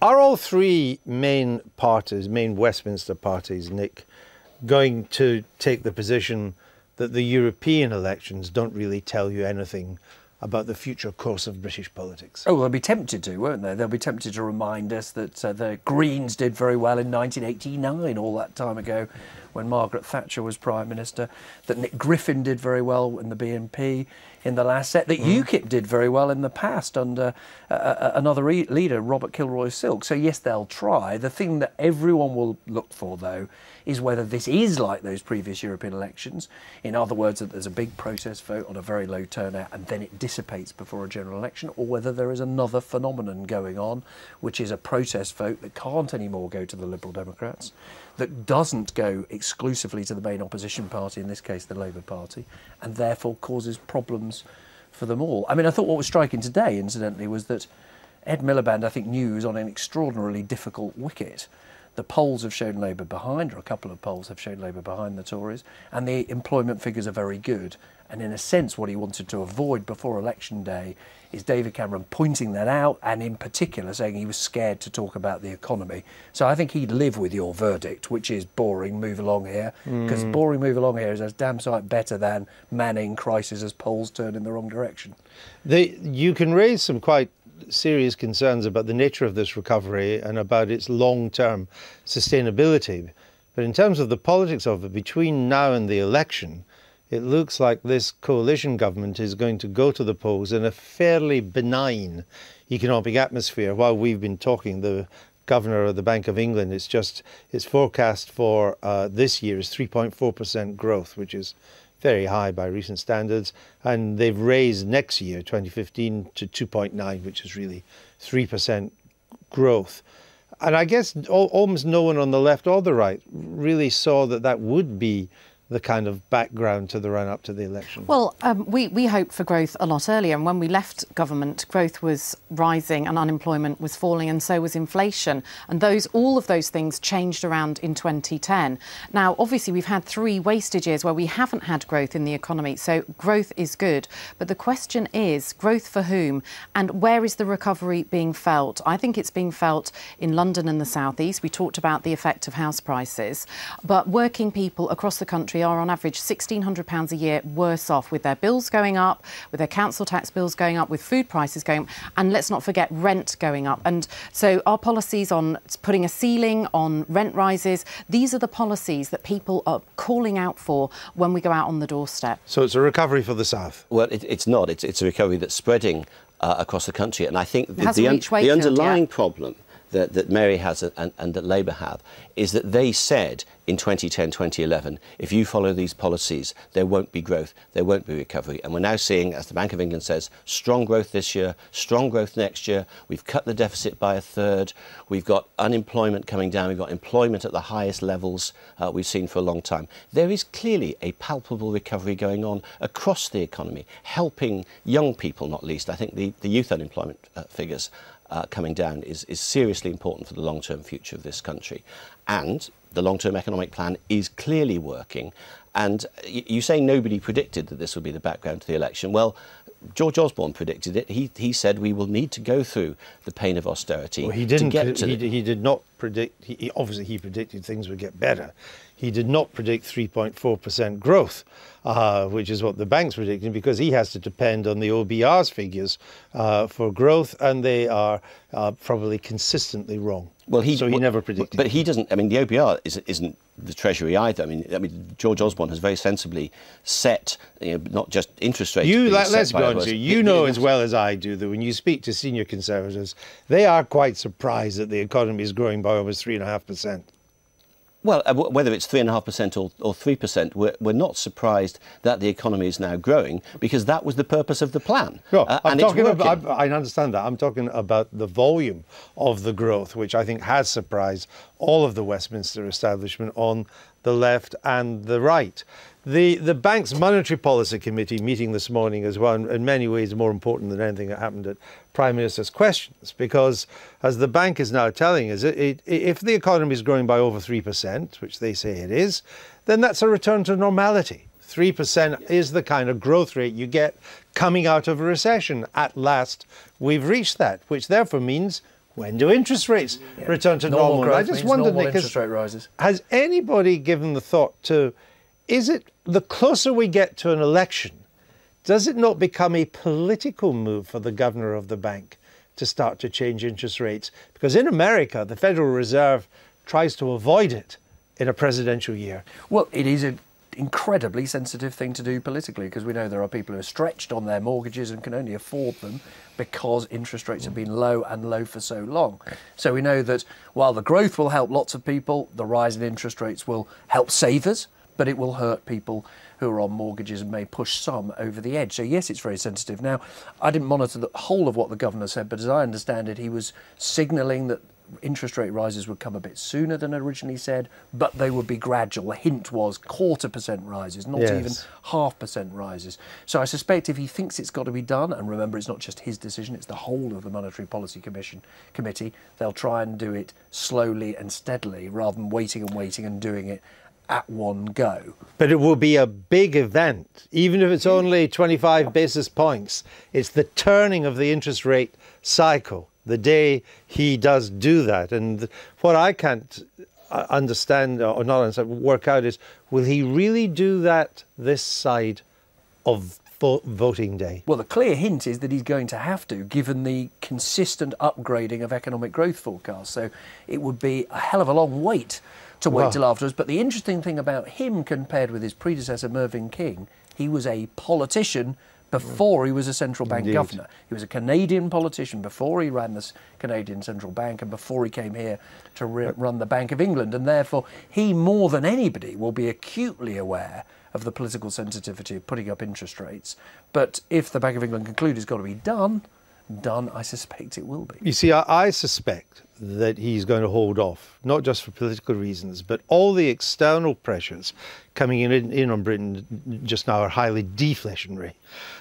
Are all three main parties, main Westminster parties, Nick, going to take the position that the European elections don't really tell you anything about the future course of British politics? Oh, they'll be tempted to, won't they? They'll be tempted to remind us that the Greens did very well in 1989, all that time ago, when Margaret Thatcher was Prime Minister, that Nick Griffin did very well in the BNP in the last set, that UKIP did very well in the past under another leader, Robert Kilroy-Silk. So yes, they'll try. The thing that everyone will look for, though, is whether this is like those previous European elections. In other words, that there's a big protest vote on a very low turnout and then it dissipates before a general election, or whether there is another phenomenon going on, which is a protest vote that can't anymore go to the Liberal Democrats, that doesn't go exclusively to the main opposition party, in this case the Labour Party, and therefore causes problems for them all. I mean, I thought what was striking today, incidentally, was that Ed Miliband, I think, knew he was on an extraordinarily difficult wicket. The polls have shown Labour behind, or a couple of polls have shown Labour behind the Tories, and the employment figures are very good. And in a sense, what he wanted to avoid before election day is David Cameron pointing that out, and in particular saying he was scared to talk about the economy. So I think he'd live with your verdict, which is boring, move along here, because boring, move along here is a damn sight better than Manning crisis as polls turn in the wrong direction. You can raise some quite serious concerns about the nature of this recovery and about its long-term sustainability. But in terms of the politics of it, between now and the election, it looks like this coalition government is going to go to the polls in a fairly benign economic atmosphere. While we've been talking, the Governor of the Bank of England, its forecast for this year is 3.4% growth, which is very high by recent standards, and they've raised next year, 2015, to 2.9, which is really 3% growth. And I guess almost no one on the left or the right really saw that that would be the kind of background to the run-up to the election? Well, we hoped for growth a lot earlier, and when we left government, growth was rising and unemployment was falling, and so was inflation. And all of those things changed around in 2010. Now, obviously, we've had 3 wasted years where we haven't had growth in the economy, so growth is good. But the question is, growth for whom? And where is the recovery being felt? I think it's being felt in London and the South East. We talked about the effect of house prices, but working people across the country are on average £1,600 a year worse off, with their bills going up, with their council tax bills going up, with food prices going up, and let's not forget rent going up. And so our policies on putting a ceiling on rent rises, these are the policies that people are calling out for when we go out on the doorstep. So it's a recovery for the South? Well, it's not. It's a recovery that's spreading across the country. And I think the underlying problem that Mary has and that Labour have is that they said in 2010, 2011, if you follow these policies, there won't be growth, there won't be recovery. And we're now seeing, as the Bank of England says, strong growth this year, strong growth next year. We've cut the deficit by 1/3. We've got unemployment coming down. We've got employment at the highest levels we've seen for a long time. There is clearly a palpable recovery going on across the economy, helping young people, not least. I think the youth unemployment figures coming down is seriously important for the long-term future of this country. And the long-term economic plan is clearly working. And you say nobody predicted that this would be the background to the election. Well, George Osborne predicted it. He said we will need to go through the pain of austerity. Well, he did not predict. Obviously, he predicted things would get better. He did not predict 3.4% growth, which is what the bank's predicting, because he has to depend on the OBR's figures for growth, and they are probably consistently wrong. Well, he never predicted. But he doesn't. I mean, the OBR isn't the Treasury either. I mean, George Osborne has very sensibly set, not just interest rates. Let's be honest. You know as well as I do that when you speak to senior Conservatives, they are quite surprised that the economy is growing by almost 3.5%. Well, whether it's 3.5% or 3%, we're not surprised that the economy is now growing, because that was the purpose of the plan. Sure. I understand that. I'm talking about the volume of the growth, which I think has surprised all of the Westminster establishment on the left and the right. The bank's Monetary Policy Committee meeting this morning as well, in many ways more important than anything that happened at Prime Minister's questions, because as the bank is now telling us, if the economy is growing by over 3%, which they say it is, then that's a return to normality. 3% is the kind of growth rate you get coming out of a recession. At last, we've reached that, which therefore means When do interest rates return to normal? Growth I just wondered, Nick, interest rate rises. Has anybody given the thought to, is it the closer we get to an election, does it not become a political move for the governor of the bank to start to change interest rates? Because in America, the Federal Reserve tries to avoid it in a presidential year. Well, it is an incredibly sensitive thing to do politically, because we know there are people who are stretched on their mortgages and can only afford them because interest rates have been low and low for so long. So we know that while the growth will help lots of people, the rise in interest rates will help savers, but it will hurt people who are on mortgages and may push some over the edge. So yes, it's very sensitive. Now, I didn't monitor the whole of what the governor said, but as I understand it, he was signalling that interest rate rises would come a bit sooner than originally said, but they would be gradual. The hint was 0.25% rises, not even 0.5% rises. So I suspect if he thinks it's got to be done, and remember, it's not just his decision, it's the whole of the Monetary Policy Committee, they'll try and do it slowly and steadily rather than waiting and doing it at one go. But it will be a big event, even if it's only 25 basis points. It's the turning of the interest rate cycle, the day he does do that. And what I can't understand, or not understand, work out is, will he really do that this side of voting day? Well, the clear hint is that he's going to have to, given the consistent upgrading of economic growth forecasts. So it would be a hell of a long wait to wait till afterwards. But the interesting thing about him compared with his predecessor, Mervyn King, he was a politician before he was a central bank governor. He was a Canadian politician before he ran the Canadian Central Bank and before he came here to run the Bank of England. And therefore, he more than anybody will be acutely aware of the political sensitivity of putting up interest rates. But if the Bank of England conclude it's got to be done, I suspect it will be. You see, I suspect that he's going to hold off, not just for political reasons, but all the external pressures coming in on Britain just now are highly deflationary.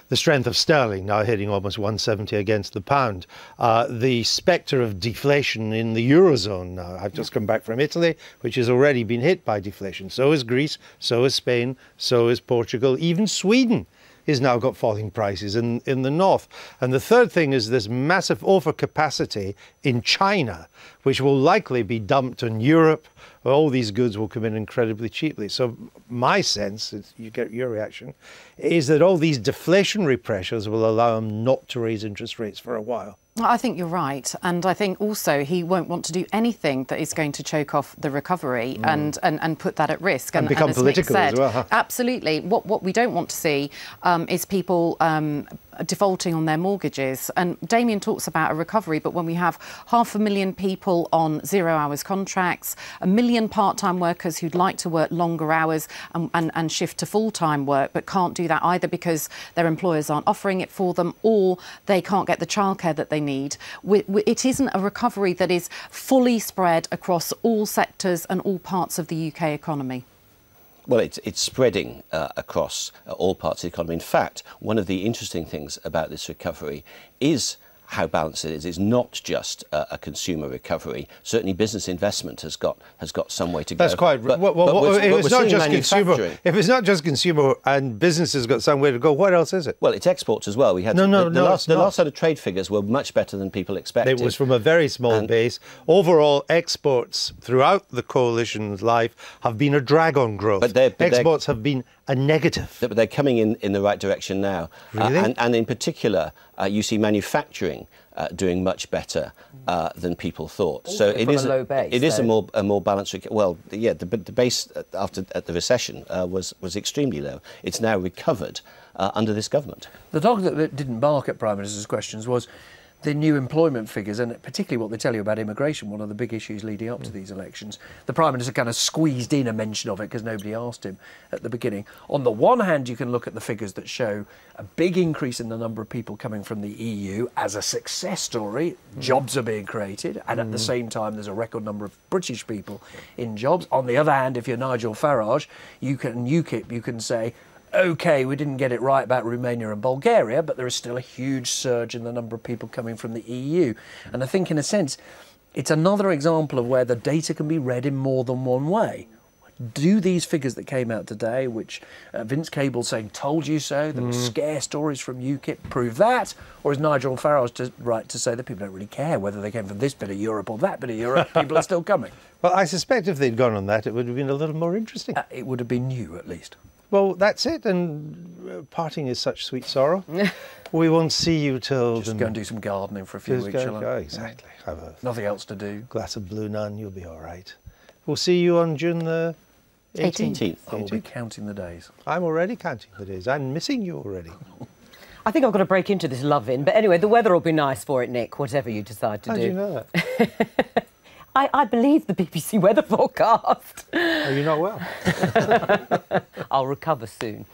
The strength of sterling now hitting almost 170 against the pound. The spectre of deflation in the Eurozone now. I've just come back from Italy, which has already been hit by deflation. So is Greece, so is Spain, so is Portugal, even Sweden has now got falling prices in the north. And the third thing is this massive overcapacity in China, which will likely be dumped on Europe, where all these goods will come in incredibly cheaply. So my sense, you get your reaction, is that all these deflationary pressures will allow him not to raise interest rates for a while. I think you're right, and I think also he won't want to do anything that is going to choke off the recovery and put that at risk. And become political as well. Huh? Absolutely. What we don't want to see is people defaulting on their mortgages. And Damian talks about a recovery, but when we have 500,000 people on 0 hours contracts, 1 million part-time workers who'd like to work longer hours and shift to full-time work, but can't do that either because their employers aren't offering it for them or they can't get the childcare that they need. It isn't a recovery that is fully spread across all sectors and all parts of the UK economy. Well, it's spreading across all parts of the economy. In fact, one of the interesting things about this recovery is how balanced it is. It's not just a consumer recovery. Certainly, business investment has got some way to go. That's quite. If it's not just consumer and business has got some way to go, what else is it? Well, it's exports as well. We had the last set of trade figures were much better than people expected. It was from a very small base. Overall, exports throughout the coalition's life have been a drag on growth. Exports have been a negative. But they're coming in the right direction now. Really? And in particular, you see manufacturing doing much better than people thought. Also so it is a low base. It is a more balanced. Well, yeah, the base at the recession was extremely low. It's now recovered under this government. The dog that didn't bark at Prime Minister's questions was the new employment figures, and particularly what they tell you about immigration, one of the big issues leading up to these elections. The Prime Minister kind of squeezed in a mention of it because nobody asked him at the beginning. On the one hand, you can look at the figures that show a big increase in the number of people coming from the EU as a success story. Jobs are being created, and at the same time, there's a record number of British people in jobs. On the other hand, if you're Nigel Farage, UKIP, you can say, OK, we didn't get it right about Romania and Bulgaria, but there is still a huge surge in the number of people coming from the EU. And I think, in a sense, it's another example of where the data can be read in more than one way. Do these figures that came out today, which Vince Cable saying "told you so," there were scare stories from UKIP, prove that? Or is Nigel Farage right to say that people don't really care whether they came from this bit of Europe or that bit of Europe? People are still coming. Well, I suspect if they'd gone on that, it would have been a little more interesting. It would have been new, at least. Well, that's it, and parting is such sweet sorrow. We won't see you till... Just go and do some gardening for a few weeks, shall I? Exactly. Have a nothing else to do. Glass of Blue Nun, you'll be all right. We'll see you on June the 18th. I will be counting the days. I'm already counting the days. I'm missing you already. I think I've got to break into this love-in, but anyway, the weather will be nice for it, Nick, whatever you decide to do. How do you know that? I believe the BBC weather forecast. Are you not well? I'll recover soon.